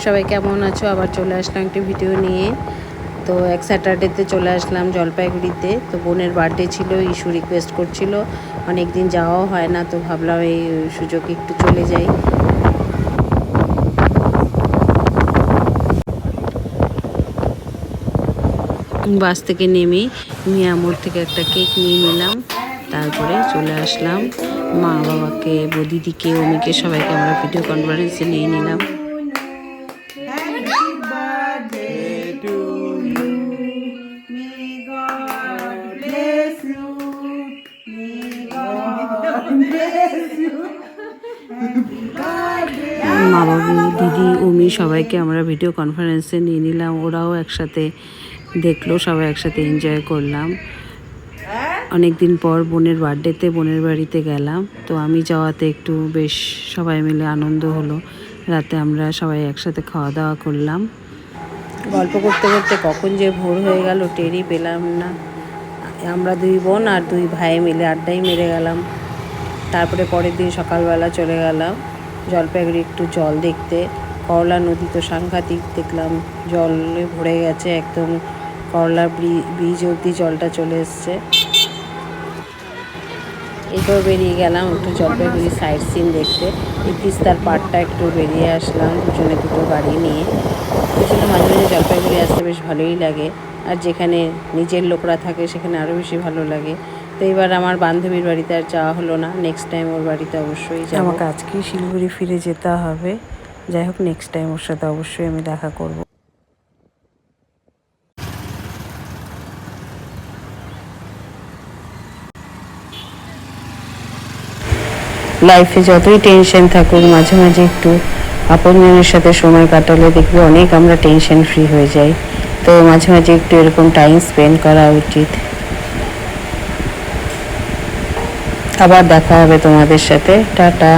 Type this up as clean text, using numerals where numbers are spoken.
সবাই কেমন আছো? আবার চলে আসলাম একটি ভিডিও নিয়ে। তো এক স্যাটারডেতে চলে আসলাম জলপাইগুড়িতে। তো বোনের বার্থডে ছিল, ইস্যু রিকোয়েস্ট করছিল, অনেক দিন যাওয়াও হয় না, তো ভাবলাম এই সুযোগে একটু চলে যাই। বাস থেকে নেমে মিয়া মোড় থেকে একটা কেক নিয়ে নিলাম, তারপরে চলে আসলাম। মা বাবাকে, দিদিকে, অমিকে সবাইকে আমরা ভিডিও কনফারেন্সে নিয়ে নিলাম। মা বাবু, দিদি, অমি সবাইকে আমরা ভিডিও কনফারেন্সে নিয়ে নিলাম। ওরাও একসাথে দেখলো, সবাই একসাথে এনজয় করলাম। অনেক দিন পর বোনের বার্থডেতে বোনের বাড়িতে গেলাম, তো আমি যাওয়াতে একটু বেশ সবাই মিলে আনন্দ হলো। রাতে আমরা সবাই একসাথে খাওয়া দাওয়া করলাম। গল্প করতে করতে কখন যে ভোর হয়ে গেল টেরই পেলাম না। আমরা দুই বোন আর দুই ভাই মিলে আড্ডাই মেরে গেলাম। তারপরে পরের দিন সকালবেলা চলে গেলাম জলপাইগুড়ি একটু জল দেখতে। করলা নদী তো সাংঘাতিক দেখলাম, জলে ভরে গেছে একদম, করলা ব্রিজ অবধি জলটা চলে এসছে। এরপর বেরিয়ে গেলাম একটু জলপাইগুড়ি সাইড সিন দেখতে। এই তিস্তার পাড়টা একটু বেরিয়ে আসলাম দুজনে দুটো গাড়ি নিয়ে। দুজনে মাঝে মাঝে জলপাইগুড়ি আসতে বেশ ভালোই লাগে, আর যেখানে নিজের লোকরা থাকে সেখানে আরও বেশি ভালো লাগে। তো এবার আমার বান্ধবীর বাড়িতে আর যাওয়া হলো না, নেক্সট টাইম ওর বাড়িতে অবশ্যই যাবো। আমাকে আজকেই শিলিগুড়ি ফিরে যেতে হবে, যাই হোক নেক্সট টাইম ওর সাথে অবশ্যই আমি দেখা করব। লাইফে যতই টেনশন থাকুক, মাঝে মাঝে একটু আপনজনের সাথে সময় কাটালে দেখবে অনেক আমরা টেনশন ফ্রি হয়ে যাই। তো মাঝে মাঝে একটু এরকম টাইম স্পেন্ড করা উচিত। আবার দেখা হবে তোমাদের সাথে, টাটা।